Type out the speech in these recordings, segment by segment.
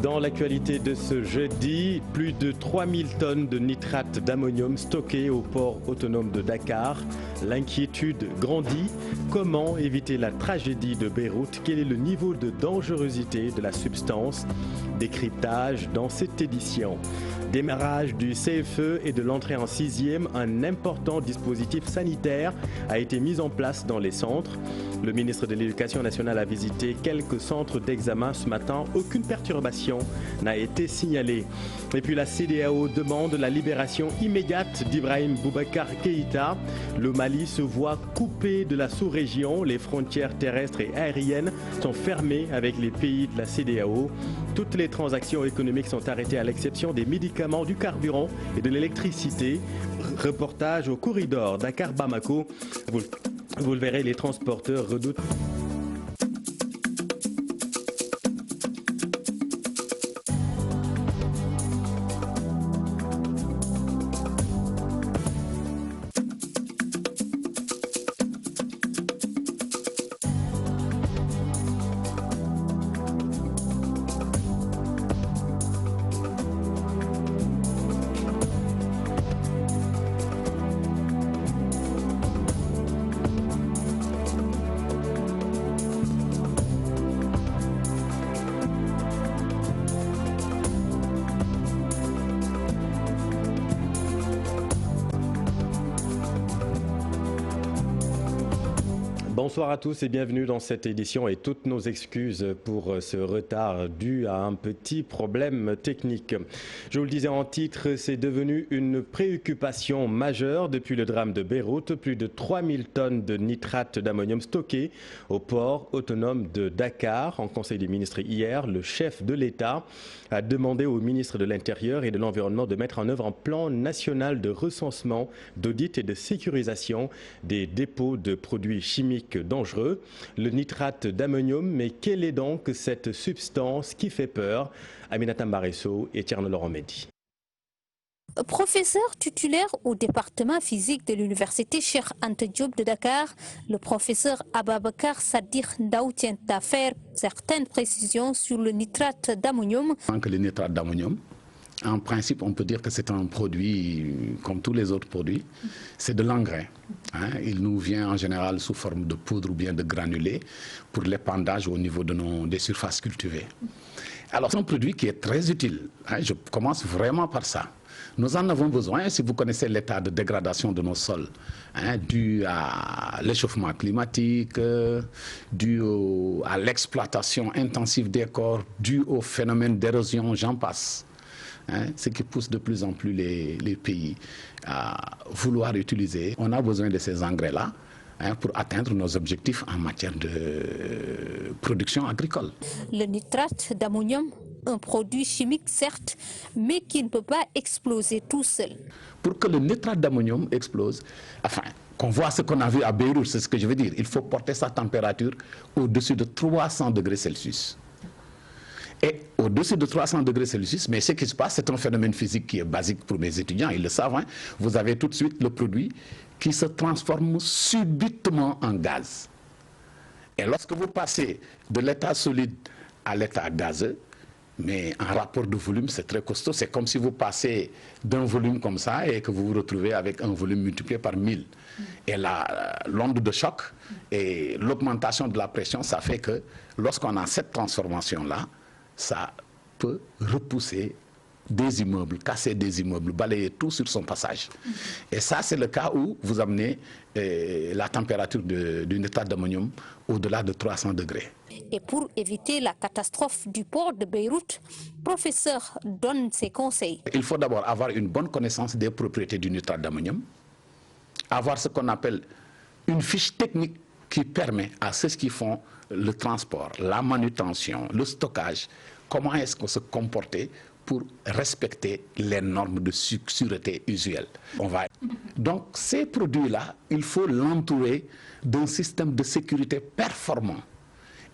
Dans l'actualité de ce jeudi, plus de 3000 tonnes de nitrate d'ammonium stockées au port autonome de Dakar. L'inquiétude grandit. Comment éviter la tragédie de Beyrouth? Quel est le niveau de dangerosité de la substance? Décryptage dans cette édition. Démarrage du CFE et de l'entrée en 6e, un important dispositif sanitaire a été mis en place dans les centres. Le ministre de l'Éducation nationale a visité quelques centres d'examen ce matin. Aucune perturbation n'a été signalée. Et puis la CEDEAO demande la libération immédiate d'Ibrahim Boubacar Keïta. Le Mali se voit coupé de la sous-région. Les frontières terrestres et aériennes sont fermées avec les pays de la CEDEAO. Toutes les transactions économiques sont arrêtées à l'exception des médicaments, du carburant et de l'électricité. Reportage au corridor Dakar-Bamako. Vous le verrez, les transporteurs redoutent. Bonsoir à tous et bienvenue dans cette édition et toutes nos excuses pour ce retard dû à un petit problème technique. Je vous le disais en titre, c'est devenu une préoccupation majeure depuis le drame de Beyrouth. Plus de 3000 tonnes de nitrate d'ammonium stockées au port autonome de Dakar. En Conseil des ministres hier, le chef de l'État a demandé au ministre de l'Intérieur et de l'Environnement de mettre en œuvre un plan national de recensement, d'audit et de sécurisation des dépôts de produits chimiques dangereux, le nitrate d'ammonium. Mais quelle est donc cette substance qui fait peur? Aminata Mbaresso et Tierno Laurent Mendy. Professeur titulaire au département physique de l'université Cheikh Anta Diop de Dakar, le professeur Ababakar Sadir Ndaw tient à faire certaines précisions sur le nitrate d'ammonium. Le nitrate d'ammonium, en principe, on peut dire que c'est un produit comme tous les autres produits. C'est de l'engrais. Il nous vient en général sous forme de poudre ou bien de granulés pour l'épandage au niveau des surfaces cultivées. Alors, c'est un produit qui est très utile. Je commence vraiment par ça. Nous en avons besoin, si vous connaissez l'état de dégradation de nos sols, dû à l'échauffement climatique, dû à l'exploitation intensive des corps, dû au phénomène d'érosion, j'en passe. Ce qui pousse de plus en plus les pays à vouloir utiliser. On a besoin de ces engrais-là pour atteindre nos objectifs en matière de production agricole. Le nitrate d'ammonium, un produit chimique certes, mais qui ne peut pas exploser tout seul. Pour que le nitrate d'ammonium explose, enfin, qu'on voit ce qu'on a vu à Beyrouth, c'est ce que je veux dire, il faut porter sa température au-dessus de 300 degrés Celsius. Et au-dessus de 300 degrés Celsius, mais ce qui se passe, c'est un phénomène physique qui est basique pour mes étudiants, ils le savent. Vous avez tout de suite le produit qui se transforme subitement en gaz. Et lorsque vous passez de l'état solide à l'état gazeux, mais en rapport de volume, c'est très costaud. C'est comme si vous passez d'un volume comme ça et que vous vous retrouvez avec un volume multiplié par 1000. Et l'onde de choc et l'augmentation de la pression, ça fait que lorsqu'on a cette transformation-là, ça peut repousser des immeubles, casser des immeubles, balayer tout sur son passage. Et ça, c'est le cas où vous amenez la température du nitrate d'ammonium au-delà de 300 degrés. Et pour éviter la catastrophe du port de Beyrouth, le professeur donne ses conseils. Il faut d'abord avoir une bonne connaissance des propriétés du nitrate d'ammonium, avoir ce qu'on appelle une fiche technique qui permet à ceux qui font le transport, la manutention, le stockage, comment est-ce qu'on se comporter pour respecter les normes de sûreté usuelles. Donc ces produits-là, il faut l'entourer d'un système de sécurité performant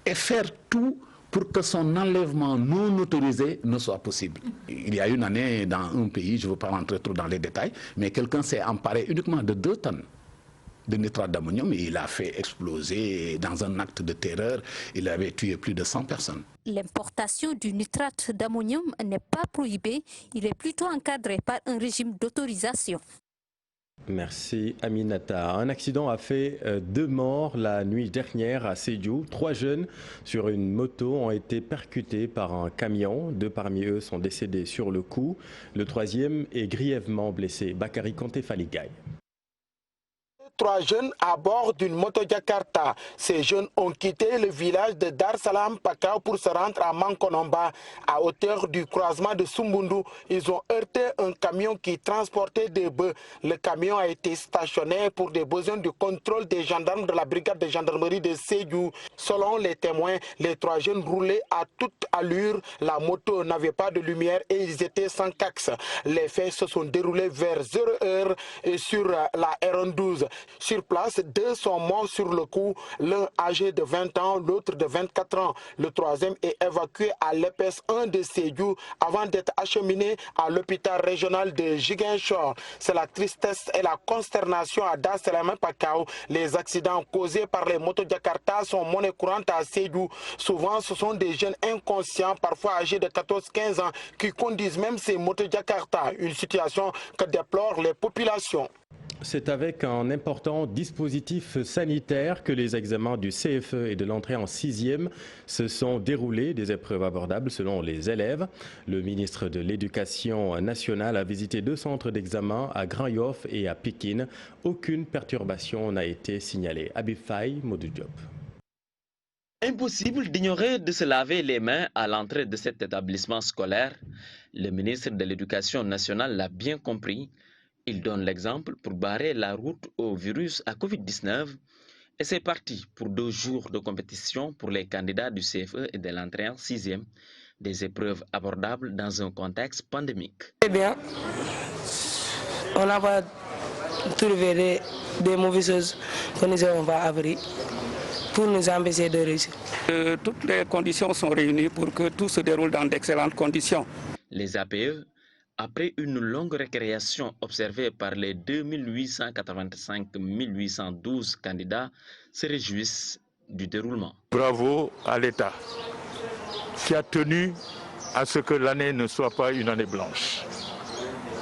et faire tout pour que son enlèvement non autorisé ne soit possible. Il y a une année dans un pays, je ne veux pas rentrer trop dans les détails, mais quelqu'un s'est emparé uniquement de 2 tonnes de nitrate d'ammonium et il a fait exploser dans un acte de terreur. Il avait tué plus de 100 personnes. L'importation du nitrate d'ammonium n'est pas prohibée, il est plutôt encadré par un régime d'autorisation. Merci Aminata. Un accident a fait 2 morts la nuit dernière à Sédhiou. 3 jeunes sur une moto ont été percutés par un camion. 2 parmi eux sont décédés sur le coup. Le 3e est grièvement blessé. Bakary Konté Faligay. 3 jeunes à bord d'une moto Jakarta. Ces jeunes ont quitté le village de Dar Salam Pakao pour se rendre à Mankonomba. À hauteur du croisement de Sumbundu, ils ont heurté un camion qui transportait des bœufs. Le camion a été stationné pour des besoins de contrôle des gendarmes de la brigade de gendarmerie de Sédhiou. Selon les témoins, les 3 jeunes roulaient à toute allure. La moto n'avait pas de lumière et ils étaient sans cax. Les faits se sont déroulés vers 0h sur la RN12. Sur place, 2 sont morts sur le coup, l'un âgé de 20 ans, l'autre de 24 ans. Le 3e est évacué à l'EPS 1 de Sédhiou avant d'être acheminé à l'hôpital régional de Ziguinchor. C'est la tristesse et la consternation à Dar Salam Pakao. Les accidents causés par les motos Jakarta sont monnaie courante à Sédhiou. Souvent, ce sont des jeunes inconscients, parfois âgés de 14-15 ans, qui conduisent même ces motos Jakarta. Une situation que déplorent les populations. C'est avec un important dispositif sanitaire que les examens du CFE et de l'entrée en 6e se sont déroulés, des épreuves abordables selon les élèves. Le ministre de l'Éducation nationale a visité 2 centres d'examen à Grand Yoff et à Pikine. Aucune perturbation n'a été signalée. Habib Faye, Modou Diop. Impossible d'ignorer de se laver les mains à l'entrée de cet établissement scolaire. Le ministre de l'Éducation nationale l'a bien compris. Il donne l'exemple pour barrer la route au virus à Covid-19 et c'est parti pour 2 jours de compétition pour les candidats du CFE et de l'entrée en 6e, des épreuves abordables dans un contexte pandémique. Eh bien, on n'a pas trouvé des mauvaises choses que nous avons pas appris pour nous empêcher de réussir. Toutes les conditions sont réunies pour que tout se déroule dans d'excellentes conditions. Les APE, après une longue récréation observée par les 2885 812 candidats, se réjouissent du déroulement. Bravo à l'État qui a tenu à ce que l'année ne soit pas une année blanche.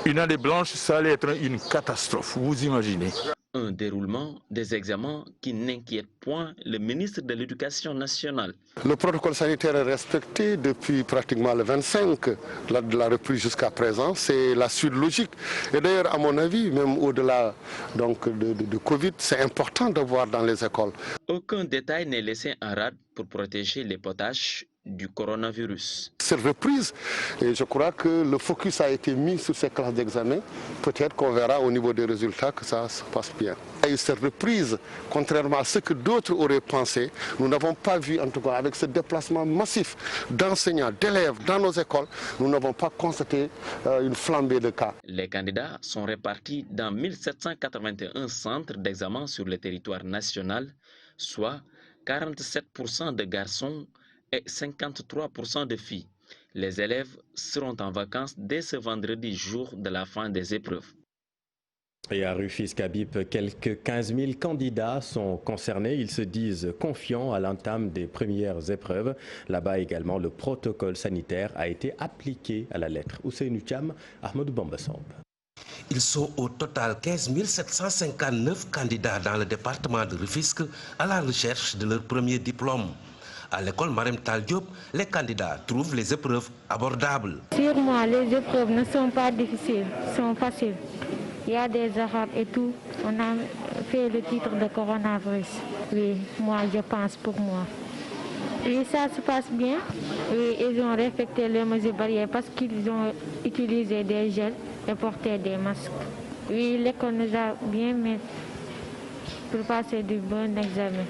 Une année blanche, ça allait être une catastrophe, vous imaginez. Un déroulement des examens qui n'inquiète point le ministre de l'Éducation nationale. Le protocole sanitaire est respecté depuis pratiquement le 25 de la reprise jusqu'à présent. C'est la suite logique. Et d'ailleurs, à mon avis, même au-delà de Covid, c'est important de voir dans les écoles. Aucun détail n'est laissé en rade pour protéger les potages du coronavirus. Cette reprise, et je crois que le focus a été mis sur ces classes d'examen. Peut-être qu'on verra au niveau des résultats que ça se passe bien. Et cette reprise, contrairement à ce que d'autres auraient pensé, nous n'avons pas vu, en tout cas avec ce déplacement massif d'enseignants, d'élèves dans nos écoles, nous n'avons pas constaté une flambée de cas. Les candidats sont répartis dans 1781 centres d'examen sur le territoire national, soit 47% de garçons et 53% de filles. Les élèves seront en vacances dès ce vendredi, jour de la fin des épreuves. Et à Rufisque-Habib, quelques 15 000 candidats sont concernés. Ils se disent confiants à l'entame des premières épreuves. Là-bas également, le protocole sanitaire a été appliqué à la lettre. Ousseynou Thiam, Ahmadou Bamba Samb. Ils sont au total 15 759 candidats dans le département de Rufisque à la recherche de leur premier diplôme. À l'école Marem Tall Diop, les candidats trouvent les épreuves abordables. Sur moi, les épreuves ne sont pas difficiles, sont faciles. Il y a des arabes et tout. On a fait le titre de coronavirus. Oui, moi je pense pour moi. Oui, ça se passe bien. Oui, ils ont respecté les mesures barrières parce qu'ils ont utilisé des gels et porté des masques. Oui, l'école nous a bien mis pour passer du bon examen.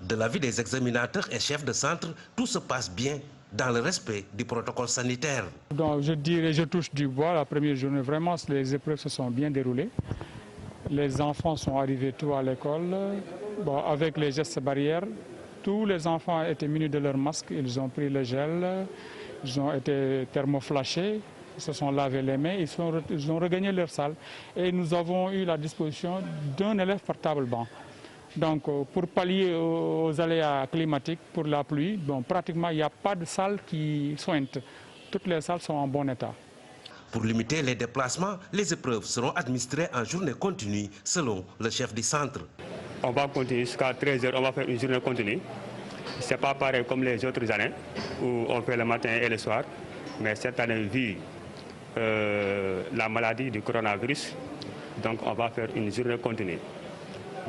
De l'avis des examinateurs et chefs de centre, tout se passe bien dans le respect du protocole sanitaire. Donc, je dirais, je touche du bois, la première journée, vraiment, les épreuves se sont bien déroulées. Les enfants sont arrivés tous à l'école, avec les gestes barrières. Tous les enfants étaient munis de leur masque, ils ont pris le gel, ils ont été thermoflashés. Ils se sont lavés les mains, ils ont regagné leur salle et nous avons eu la disposition d'un élève par table banc. Donc pour pallier aux aléas climatiques, pour la pluie, bon, pratiquement il n'y a pas de salle qui sointe. Toutes les salles sont en bon état. Pour limiter les déplacements, les épreuves seront administrées en journée continue selon le chef du centre. On va continuer jusqu'à 13h, on va faire une journée continue. Ce n'est pas pareil comme les autres années où on fait le matin et le soir. Mais cette année, vu la maladie du coronavirus, donc on va faire une journée continue.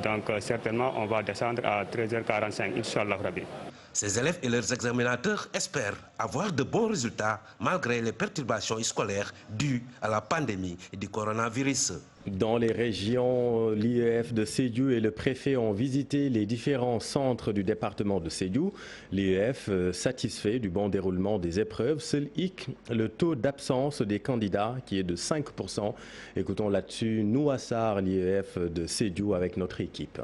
Donc certainement, on va descendre à 13h45, Inch'Allah Rabbi. Ces élèves et leurs examinateurs espèrent avoir de bons résultats malgré les perturbations scolaires dues à la pandémie du coronavirus. Dans les régions, l'IEF de Sédhiou et le préfet ont visité les différents centres du département de Sédhiou. L'IEF satisfait du bon déroulement des épreuves. Seul hic, le taux d'absence des candidats qui est de 5%. Écoutons là-dessus Nouassar, l'IEF de Sédhiou avec notre équipe.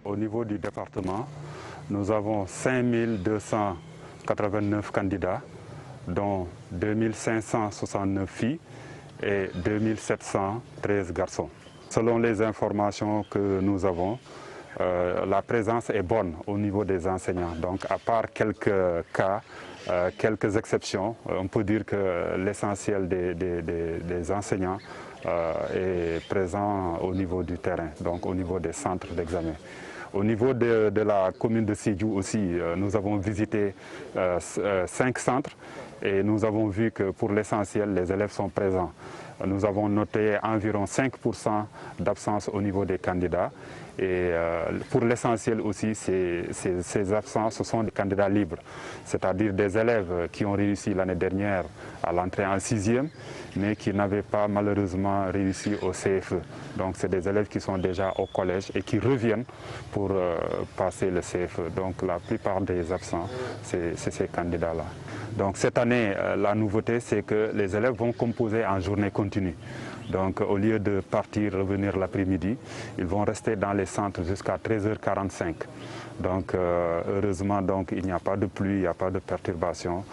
Au niveau du département, nous avons 5289 candidats, dont 2569 filles et 2713 garçons. Selon les informations que nous avons, la présence est bonne au niveau des enseignants. Donc à part quelques cas, quelques exceptions, on peut dire que l'essentiel des enseignants est présent au niveau du terrain, donc au niveau des centres d'examen. Au niveau de la commune de Sédhiou aussi, nous avons visité 5 centres et nous avons vu que pour l'essentiel, les élèves sont présents. Nous avons noté environ 5% d'absence au niveau des candidats. Et pour l'essentiel aussi, ces absences, ce sont des candidats libres, c'est-à-dire des élèves qui ont réussi l'année dernière à l'entrée en 6e, mais qui n'avaient pas malheureusement réussi au CFE. Donc c'est des élèves qui sont déjà au collège et qui reviennent pour passer le CFE. Donc la plupart des absents, c'est ces candidats-là. Donc cette année, la nouveauté, c'est que les élèves vont composer en journée continue. Donc au lieu de partir, revenir l'après-midi, ils vont rester dans les centres jusqu'à 13h45. Donc heureusement, donc, il n'y a pas de pluie, il n'y a pas de perturbation.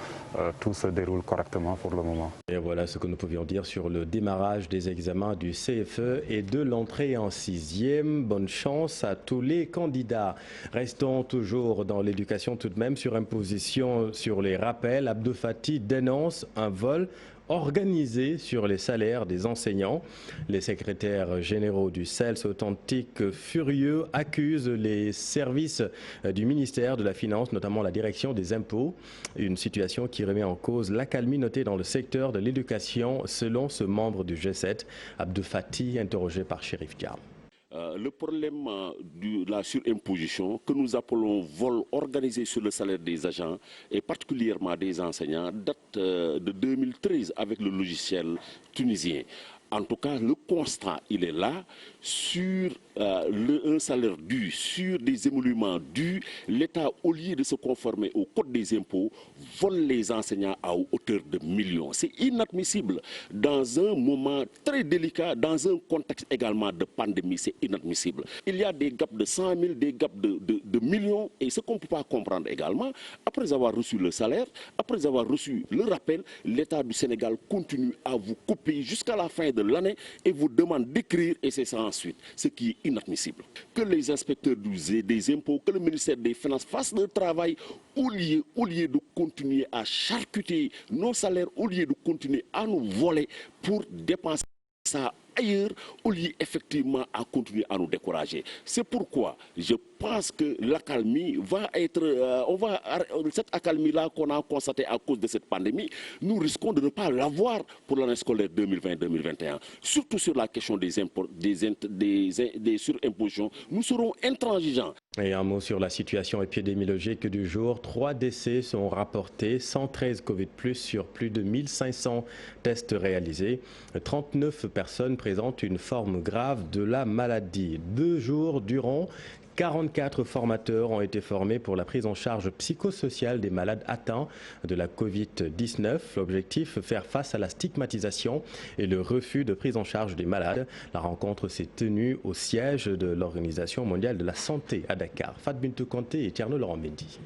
Tout se déroule correctement pour le moment. Et voilà ce que nous pouvions dire sur le démarrage des examens du CFE et de l'entrée en 6e. Bonne chance à tous les candidats. Restons toujours dans l'éducation tout de même. Sur imposition sur les rappels, Abdou Fati dénonce un vol organisé sur les salaires des enseignants. Les secrétaires généraux du CELS authentique furieux accusent les services du ministère de la Finance, notamment la direction des impôts. Une situation qui remet en cause l'accalmie notée dans le secteur de l'éducation selon ce membre du G7, Abdou Fati, interrogé par Chérif Dia. Le problème de la surimposition que nous appelons vol organisé sur le salaire des agents et particulièrement des enseignants date de 2013 avec le logiciel tunisien. En tout cas, le constat, il est là, sur un salaire dû, sur des émoluments dus. L'État, au lieu de se conformer au code des impôts, vole les enseignants à hauteur de millions. C'est inadmissible. Dans un moment très délicat, dans un contexte également de pandémie, c'est inadmissible. Il y a des gaps de 100 000, des gaps de millions. Et ce qu'on ne peut pas comprendre également, après avoir reçu le salaire, après avoir reçu le rappel, l'État du Sénégal continue à vous couper jusqu'à la fin de l'année et vous demande d'écrire et c'est ça ensuite, ce qui est inadmissible. Que les inspecteurs des impôts, que le ministère des Finances fassent leur travail au lieu de continuer à charcuter nos salaires, au lieu de continuer à nous voler pour dépenser ça ailleurs, au lieu effectivement à continuer à nous décourager. C'est pourquoi je pense que l'accalmie va être, cette accalmie-là qu'on a constatée à cause de cette pandémie, nous risquons de ne pas l'avoir pour l'année scolaire 2020-2021. Surtout sur la question des surimpositions, nous serons intransigeants. Et un mot sur la situation épidémiologique du jour. 3 décès sont rapportés, 113 Covid+, sur plus de 1500 tests réalisés. 39 personnes présentent une forme grave de la maladie. 2 jours durant, 44 formateurs ont été formés pour la prise en charge psychosociale des malades atteints de la Covid-19. L'objectif, faire face à la stigmatisation et le refus de prise en charge des malades. La rencontre s'est tenue au siège de l'Organisation mondiale de la santé à Dakar. Fat Bintou Kanté et Tierno Laurent Mendy.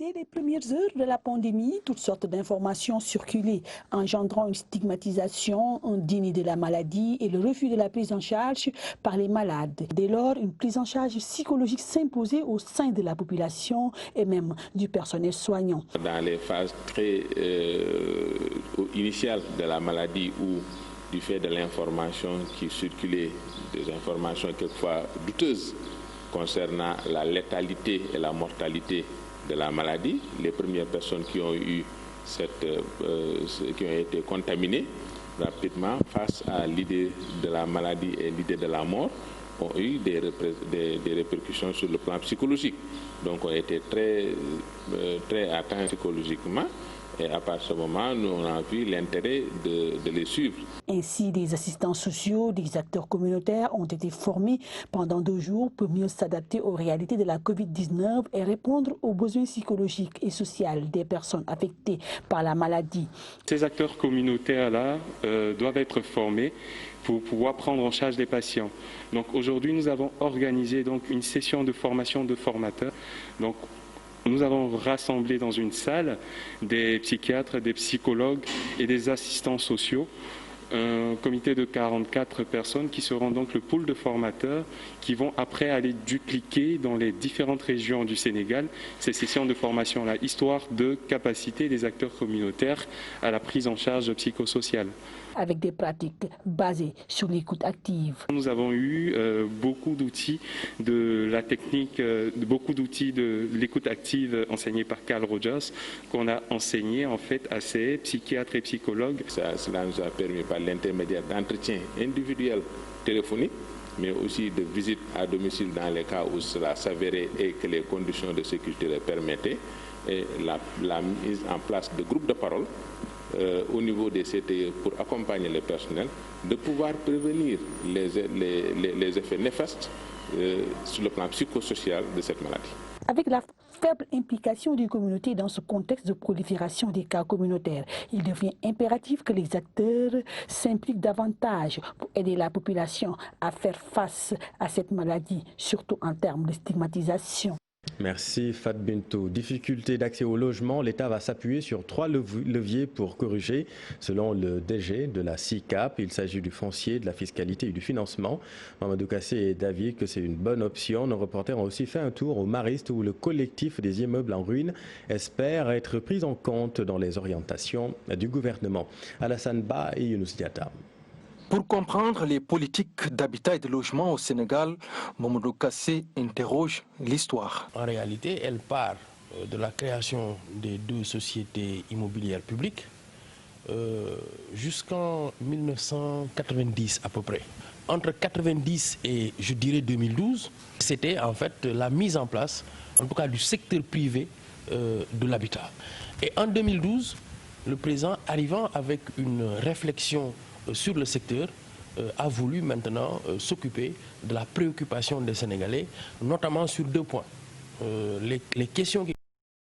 Dès les premières heures de la pandémie, toutes sortes d'informations circulaient, engendrant une stigmatisation, un déni de la maladie et le refus de la prise en charge par les malades. Dès lors, une prise en charge psychologique s'imposait au sein de la population et même du personnel soignant. Dans les phases très initiales de la maladie ou du fait de l'information qui circulait, des informations quelquefois douteuses concernant la létalité et la mortalité de la maladie, les premières personnes qui ont eu qui ont été contaminées rapidement face à l'idée de la maladie et l'idée de la mort ont eu des répercussions sur le plan psychologique. Donc ont été très atteints psychologiquement. Et à partir de ce moment, nous on a vu l'intérêt de les suivre. Ainsi, des assistants sociaux, des acteurs communautaires ont été formés pendant 2 jours pour mieux s'adapter aux réalités de la Covid-19 et répondre aux besoins psychologiques et sociaux des personnes affectées par la maladie. Ces acteurs communautaires-là doivent être formés pour pouvoir prendre en charge les patients. Donc aujourd'hui, nous avons organisé donc une session de formation de formateurs. Donc, nous avons rassemblé dans une salle des psychiatres, des psychologues et des assistants sociaux, un comité de 44 personnes qui seront donc le pool de formateurs qui vont après aller dupliquer dans les différentes régions du Sénégal ces sessions de formation-là, histoire de capaciter les acteurs communautaires à la prise en charge psychosociale. Avec des pratiques basées sur l'écoute active. Nous avons eu beaucoup d'outils de la technique, beaucoup d'outils de l'écoute active enseignés par Carl Rogers, qu'on a enseigné en fait à ces psychiatres et psychologues. Cela nous a permis par l'intermédiaire d'entretiens individuels téléphoniques, mais aussi de visites à domicile dans les cas où cela s'avérait et que les conditions de sécurité le permettaient, et la mise en place de groupes de parole au niveau des CTE pour accompagner les personnels, de pouvoir prévenir les effets néfastes sur le plan psychosocial de cette maladie. Avec la faible implication des communautés dans ce contexte de prolifération des cas communautaires, il devient impératif que les acteurs s'impliquent davantage pour aider la population à faire face à cette maladie, surtout en termes de stigmatisation. Merci Fat Bintou. Difficulté d'accès au logement, l'État va s'appuyer sur 3 leviers pour corriger. Selon le DG de la SICAP, il s'agit du foncier, de la fiscalité et du financement. Mamadou Kassé est d'avis que c'est une bonne option. Nos reporters ont aussi fait un tour au Mariste où le collectif des immeubles en ruine espère être pris en compte dans les orientations du gouvernement. Alassane Ba et Younous Diatta. Pour comprendre les politiques d'habitat et de logement au Sénégal, Mamadou Kassé interroge l'histoire. En réalité, elle part de la création des 2 sociétés immobilières publiques jusqu'en 1990 à peu près. Entre 1990 et je dirais 2012, c'était en fait la mise en place, en tout cas du secteur privé de l'habitat. Et en 2012, le président arrivant avec une réflexion sur le secteur, a voulu maintenant s'occuper de la préoccupation des Sénégalais, notamment sur 2 points. Les questions qui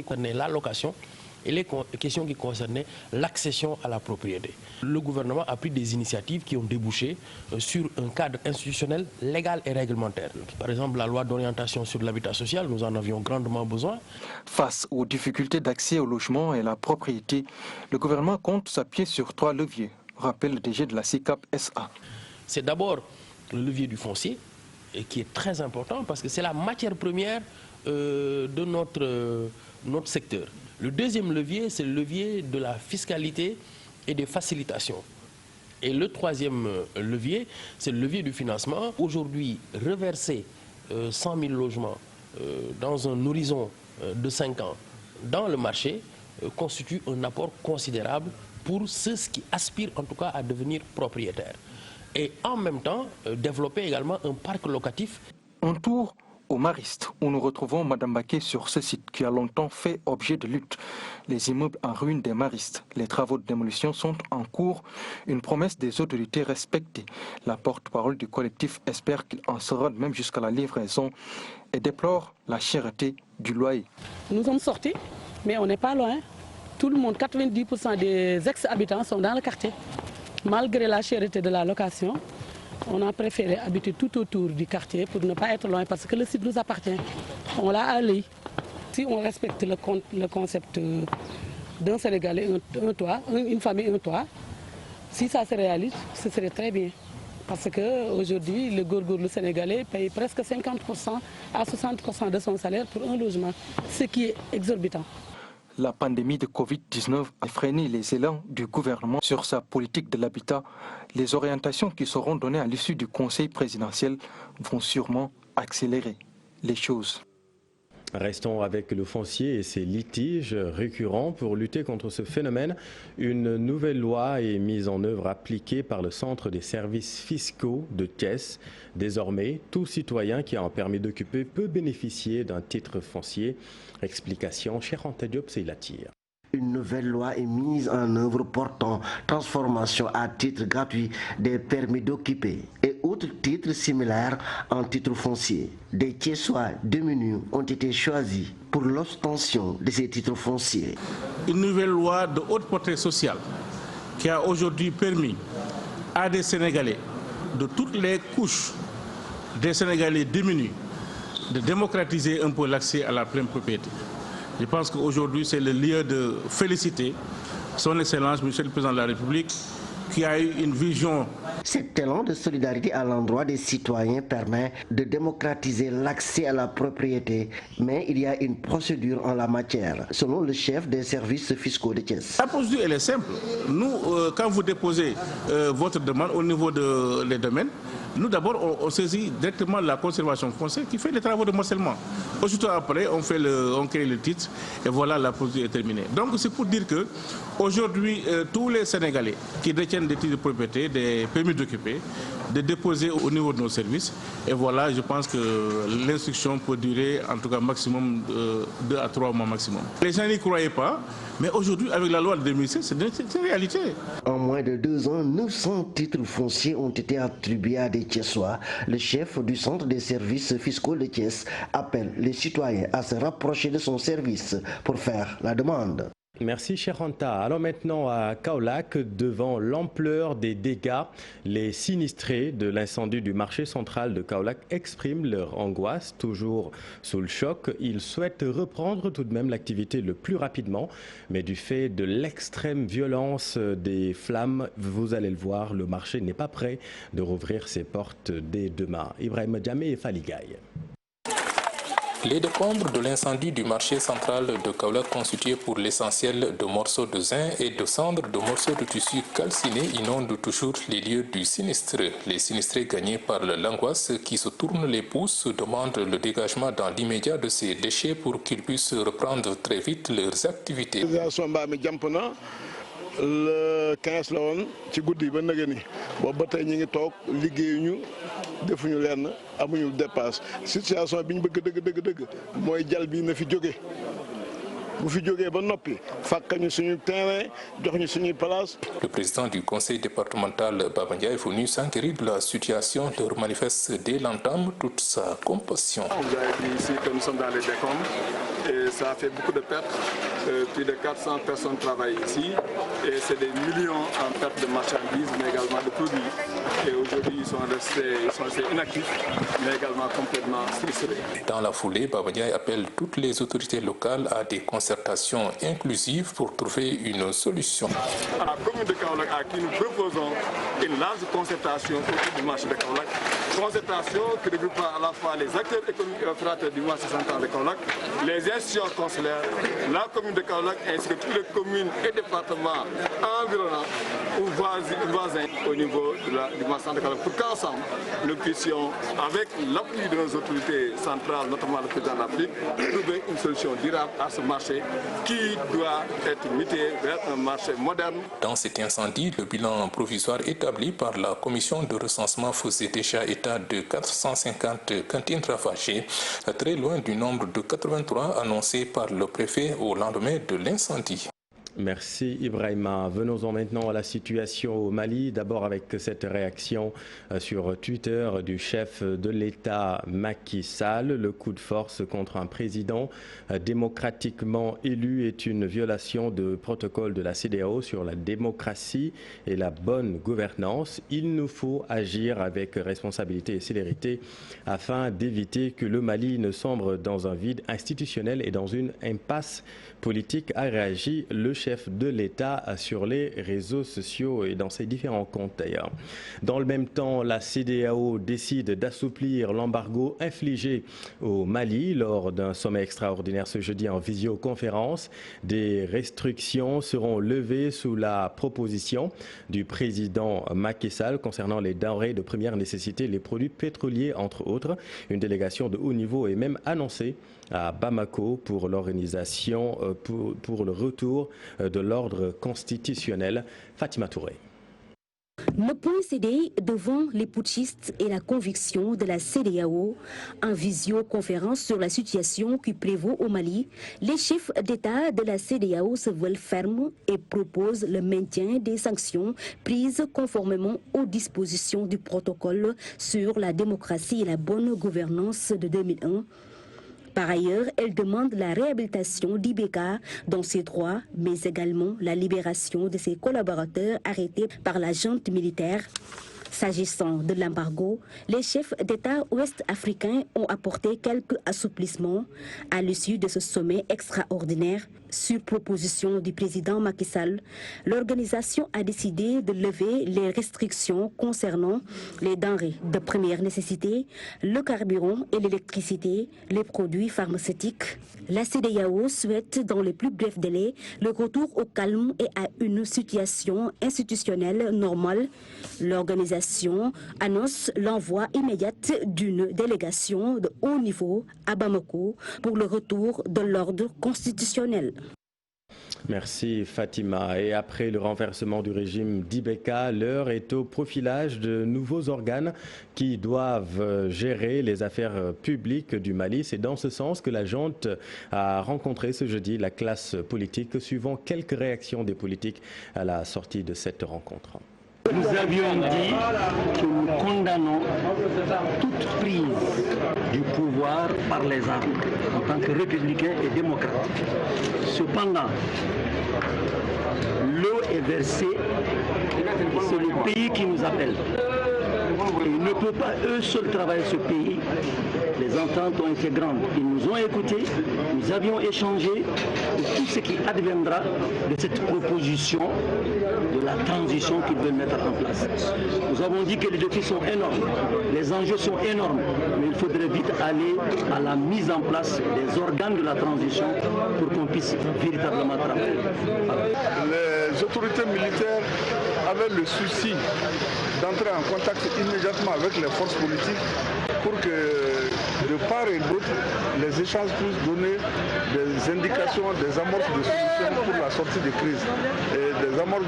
concernaient la location et les questions qui concernaient l'accession à la propriété. Le gouvernement a pris des initiatives qui ont débouché sur un cadre institutionnel légal et réglementaire. Par exemple, la loi d'orientation sur l'habitat social, nous en avions grandement besoin. Face aux difficultés d'accès au logement et à la propriété, le gouvernement compte s'appuyer sur 3 leviers, rappelle le DG de la SICAP SA. C'est d'abord le levier du foncier, qui est très important parce que c'est la matière première de notre secteur. Le deuxième levier, c'est le levier de la fiscalité et des facilitations. Et le troisième levier, c'est le levier du financement. Aujourd'hui, reverser 100 000 logements dans un horizon de 5 ans dans le marché constitue un apport considérable pour ceux qui aspirent en tout cas à devenir propriétaires. Et en même temps, développer également un parc locatif. Un tour au Mariste, où nous retrouvons Madame Baké sur ce site qui a longtemps fait objet de lutte. Les immeubles en ruine des Maristes. Les travaux de démolition sont en cours. Une promesse des autorités respectée. La porte-parole du collectif espère qu'il en sera de même jusqu'à la livraison et déplore la cherté du loyer. Nous sommes sortis, mais on n'est pas loin. Tout le monde, 90% des ex-habitants sont dans le quartier. Malgré la cherté de la location, on a préféré habiter tout autour du quartier pour ne pas être loin parce que le site nous appartient. On l'a à l'œil. Si on respecte le concept d'un Sénégalais, un toit, une famille, un toit, si ça se réalise, ce serait très bien. Parce qu'aujourd'hui, le Sénégalais paye presque 50% à 60% de son salaire pour un logement, ce qui est exorbitant. La pandémie de Covid-19 a freiné les élans du gouvernement sur sa politique de l'habitat. Les orientations qui seront données à l'issue du Conseil présidentiel vont sûrement accélérer les choses. Restons avec le foncier et ses litiges récurrents. Pour lutter contre ce phénomène, une nouvelle loi est mise en œuvre appliquée par le Centre des services fiscaux de Thiès. Désormais, tout citoyen qui a un permis d'occuper peut bénéficier d'un titre foncier. Explication, Cheikh Anta Diop, c'est la tire. Une nouvelle loi est mise en œuvre portant transformation à titre gratuit des permis d'occuper et autres titres similaires en titre foncier. Des Thiessois démunis ont été choisis pour l'obtention de ces titres fonciers. Une nouvelle loi de haute portée sociale qui a aujourd'hui permis à des Sénégalais de toutes les couches des Sénégalais démunis de démocratiser un peu l'accès à la pleine propriété. Je pense qu'aujourd'hui, c'est le lieu de féliciter son Excellence, Monsieur le Président de la République, qui a eu une vision. Cet élan de solidarité à l'endroit des citoyens permet de démocratiser l'accès à la propriété, mais il y a une procédure en la matière, selon le chef des services fiscaux de Thiès. La procédure, elle est simple. Nous, quand vous déposez votre demande au niveau des domaines, nous d'abord on saisit directement la conservation foncière qui fait les travaux de morcellement. Aussitôt après, on crée le titre et voilà, la procédure est terminée. Donc c'est pour dire que aujourd'hui, tous les Sénégalais qui détiennent des titres de propriété, des permis d'occuper, de déposer au niveau de nos services. Et voilà, je pense que l'instruction peut durer en tout cas maximum 2 à 3 mois maximum. Les gens n'y croyaient pas, mais aujourd'hui, avec la loi de 2016, c'est une réalité. En moins de 2 ans, 900 titres fonciers ont été attribués à des Thiessois. Le chef du Centre des services fiscaux de Thiès appelle les citoyens à se rapprocher de son service pour faire la demande. Merci Cheikh Anta. Alors maintenant à Kaolack, devant l'ampleur des dégâts, les sinistrés de l'incendie du marché central de Kaolack expriment leur angoisse, toujours sous le choc. Ils souhaitent reprendre tout de même l'activité le plus rapidement, mais du fait de l'extrême violence des flammes, vous allez le voir, le marché n'est pas prêt de rouvrir ses portes dès demain. Ibrahim Djamé et Faligaï. Les décombres de l'incendie du marché central de Kaolack constitués pour l'essentiel de morceaux de zinc et de cendres de morceaux de tissu calciné inondent toujours les lieux du sinistre. Les sinistrés gagnés par l'angoisse qui se tournent les pouces demandent le dégagement dans l'immédiat de ces déchets pour qu'ils puissent reprendre très vite leurs activités. Le 15 la woon ci guddi ba nëgë ni boobu ba tey ñu ngi toog liggéeyuñu defuñu lenn amuñu dépasse situation bi ñu bëgg dëgg mooy jal bi na fi jóge bu fi jógee ba noppi fàkkañu suñu terrain jox ñu suñuy place. Le président du conseil départemental Baba Ndiaye est venu s'enquérir de la situation, leur manifeste dès l'entame toute sa compassion. Vous avez vu ici que nous sommes dans les décombres et ça a fait beaucoup de pertes. Plus de 400 personnes travaillent ici et c'est des millions en pertes de marchandises mais également de produits. Et aujourd'hui ils sont restés inactifs mais également complètement sinistrés. Dans la foulée, Baba Ndiaye appelle toutes les autorités locales à des concertations inclusives pour trouver une solution. À la commune de Kaolack, à qui nous proposons une large concertation autour du marché de Kaolack. Concertation qui regroupe à la fois les acteurs économiques et opérateurs du marché central de Kaolack, les institutions consulaires, la commune de Kaolack ainsi que toutes les communes et départements environnants ou voisins au niveau du marché central de Kaolack pour qu'ensemble nous puissions, avec l'appui de nos autorités centrales, notamment le président de l'Afrique, trouver une solution durable à ce marché qui doit être muté vers un marché moderne. Dans cet incendie, le bilan provisoire établi par la commission de recensement faisait déjà état de 450 cantines ravagées, très loin du nombre de 83 annoncé par le préfet au lendemain de l'incendie. Merci Ibrahima. Venons-en maintenant à la situation au Mali. D'abord avec cette réaction sur Twitter du chef de l'État Macky Sall. Le coup de force contre un président démocratiquement élu est une violation de protocole de la CEDEAO sur la démocratie et la bonne gouvernance. Il nous faut agir avec responsabilité et célérité afin d'éviter que le Mali ne sombre dans un vide institutionnel et dans une impasse politique, a réagi le chef de l'État sur les réseaux sociaux et dans ses différents comptes d'ailleurs. Dans le même temps, la CEDEAO décide d'assouplir l'embargo infligé au Mali lors d'un sommet extraordinaire ce jeudi en visioconférence. Des restrictions seront levées sous la proposition du président Macky Sall concernant les denrées de première nécessité, les produits pétroliers entre autres. Une délégation de haut niveau est même annoncée à Bamako pour l'organisation, pour le retour de l'ordre constitutionnel. Fatima Touré. Ne point céder devant les putschistes et la conviction de la CEDEAO. En visioconférence sur la situation qui prévaut au Mali, les chefs d'État de la CEDEAO se veulent fermes et proposent le maintien des sanctions prises conformément aux dispositions du protocole sur la démocratie et la bonne gouvernance de 2001. Par ailleurs, elle demande la réhabilitation d'Ibeka dans ses droits, mais également la libération de ses collaborateurs arrêtés par la junte militaire. S'agissant de l'embargo, les chefs d'État ouest-africains ont apporté quelques assouplissements à l'issue de ce sommet extraordinaire. Sur proposition du président Macky Sall, l'organisation a décidé de lever les restrictions concernant les denrées de première nécessité, le carburant et l'électricité, les produits pharmaceutiques. La CEDEAO souhaite dans les plus brefs délais le retour au calme et à une situation institutionnelle normale. L'organisation annonce l'envoi immédiat d'une délégation de haut niveau à Bamako pour le retour de l'ordre constitutionnel. Merci Fatima. Et après le renversement du régime d'Ibeka, l'heure est au profilage de nouveaux organes qui doivent gérer les affaires publiques du Mali. C'est dans ce sens que la junte a rencontré ce jeudi la classe politique, suivant quelques réactions des politiques à la sortie de cette rencontre. Nous avions dit que nous condamnons toute prise du pouvoir par les armes en tant que républicains et démocrates. Cependant, l'eau est versée, c'est le pays qui nous appelle. Et ils ne peuvent pas eux seuls travailler ce pays. Les ententes ont été grandes. Ils nous ont écoutés, nous avions échangé de tout ce qui adviendra de cette proposition de la transition qu'ils veulent mettre en place. Nous avons dit que les défis sont énormes, les enjeux sont énormes, mais il faudrait vite aller à la mise en place des organes de la transition pour qu'on puisse véritablement travailler. Les autorités militaires avaient le souci d'entrer en contact immédiatement avec les forces politiques pour que de part et d'autre, les échanges puissent donner des indications, des amorces de solutions pour la sortie des crises et des amorces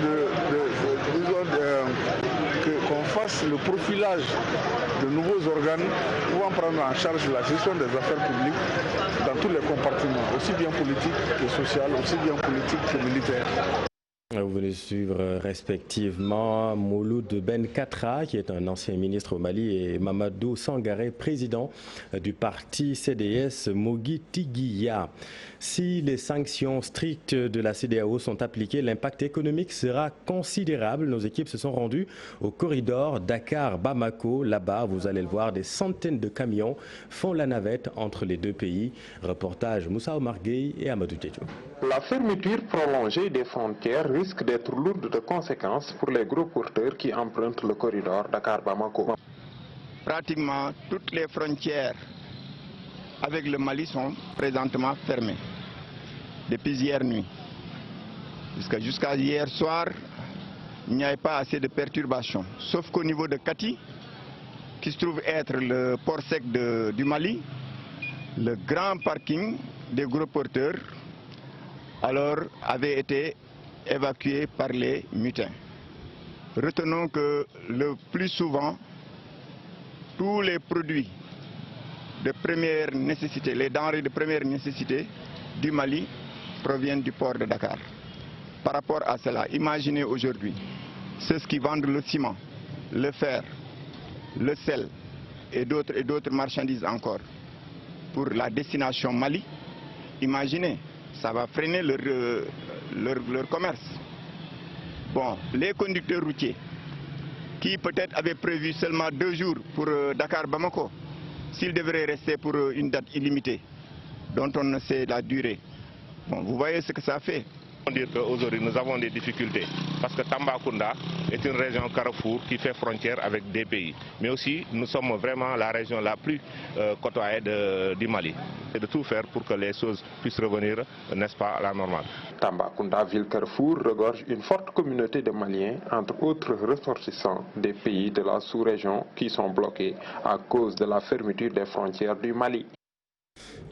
qu'on fasse le profilage de nouveaux organes pouvant prendre en charge la gestion des affaires publiques dans tous les compartiments, aussi bien politiques que sociales, aussi bien politiques que militaires. Vous venez de suivre respectivement Mouloud Ben Katra, qui est un ancien ministre au Mali, et Mamadou Sangaré, président du parti CDS Mogui Tiguiya. Si les sanctions strictes de la CEDEAO sont appliquées, l'impact économique sera considérable. Nos équipes se sont rendues au corridor Dakar-Bamako. Là-bas, vous allez le voir, des centaines de camions font la navette entre les deux pays. Reportage Moussa Omar Gueye et Amadou Diédhiou. La fermeture prolongée des frontières risque d'être lourde de conséquences pour les gros porteurs qui empruntent le corridor Dakar-Bamako. Pratiquement toutes les frontières avec le Mali sont présentement fermées depuis hier nuit. Jusqu'à hier soir, il n'y avait pas assez de perturbations. Sauf qu'au niveau de Kati, qui se trouve être le port sec du Mali, le grand parking des gros porteurs, alors avait été évacué par les mutins. Retenons que le plus souvent, tous les produits de première nécessité, les denrées de première nécessité du Mali proviennent du port de Dakar. par rapport à cela, imaginez aujourd'hui ceux qui vendent le ciment, le fer, le sel et d'autres marchandises encore pour la destination Mali. Imaginez, ça va freiner leur commerce. Bon, les conducteurs routiers qui peut-être avaient prévu seulement 2 jours pour Dakar-Bamako, s'ils devraient rester pour une date illimitée, dont on ne sait la durée. Bon, vous voyez ce que ça fait. On peut dire qu'aujourd'hui nous avons des difficultés parce que Tambacounda est une région carrefour qui fait frontière avec des pays. Mais aussi nous sommes vraiment la région la plus côtoyée du Mali. Et de tout faire pour que les choses puissent revenir, n'est-ce pas, à la normale. Tambacounda, ville carrefour, regorge une forte communauté de Maliens, entre autres ressortissants des pays de la sous-région qui sont bloqués à cause de la fermeture des frontières du Mali.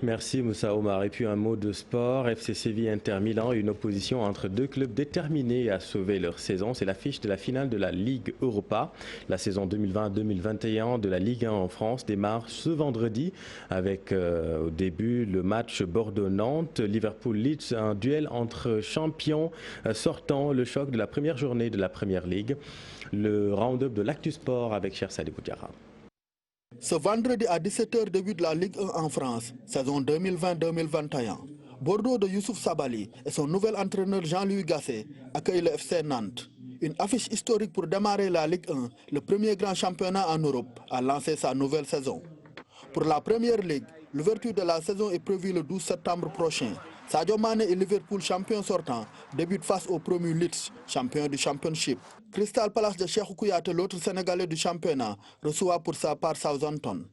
Merci Moussa Omar. Et puis un mot de sport. FC Séville Inter Milan, une opposition entre 2 clubs déterminés à sauver leur saison. C'est l'affiche de la finale de la Ligue Europa. La saison 2020-2021 de la Ligue 1 en France démarre ce vendredi avec au début le match Bordeaux-Nantes, Liverpool-Leeds, un duel entre champions sortant, le choc de la première journée de la Première Ligue. Le round-up de l'Actu Sport avec Cher Sadibou Diarra. Ce vendredi à 17h débute la Ligue 1 en France, saison 2020-2021. Bordeaux de Youssouf Sabali et son nouvel entraîneur Jean-Louis Gasset accueillent le FC Nantes. Une affiche historique pour démarrer la Ligue 1, le premier grand championnat en Europe, a lancé sa nouvelle saison. Pour la Première Ligue, l'ouverture de la saison est prévue le 12 septembre prochain. Sadio Mané et Liverpool, champion sortant, débutent face au promu Leeds, champion du Championship. Crystal Palace de Cheikhou Kouyaté, l'autre Sénégalais du championnat, reçoit pour sa part Southampton.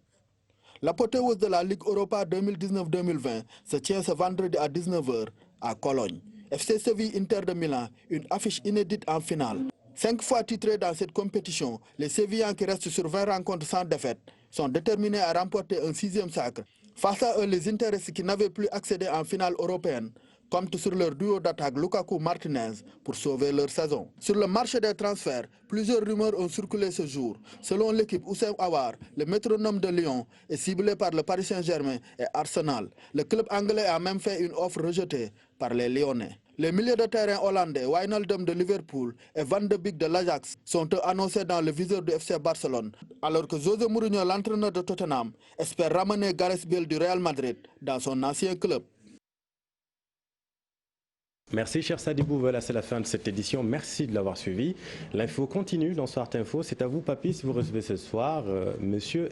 L'apothéose de la Ligue Europa 2019-2020 se tient ce vendredi à 19h à Cologne. FC Séville Inter de Milan, une affiche inédite en finale. 5 fois titrés dans cette compétition, les Sévillans qui restent sur 20 rencontres sans défaite sont déterminés à remporter un 6e sacre. Face à eux, les Interistes qui n'avaient plus accédé en finale européenne comptent sur leur duo d'attaque Lukaku-Martinez pour sauver leur saison. Sur le marché des transferts, plusieurs rumeurs ont circulé ce jour. Selon l'équipe, Houssem Aouar, le métronome de Lyon, est ciblé par le Paris Saint-Germain et Arsenal. Le club anglais a même fait une offre rejetée par les Lyonnais. Les milieux de terrain hollandais Wijnaldum de Liverpool et Van de Beek de l'Ajax sont annoncés dans le viseur du FC Barcelone, alors que José Mourinho, l'entraîneur de Tottenham, espère ramener Gareth Bale du Real Madrid dans son ancien club. Merci cher Sadibou, voilà c'est la fin de cette édition, merci de l'avoir suivi. L'info continue dans Soir Info, c'est à vous Papy si vous recevez ce soir, monsieur.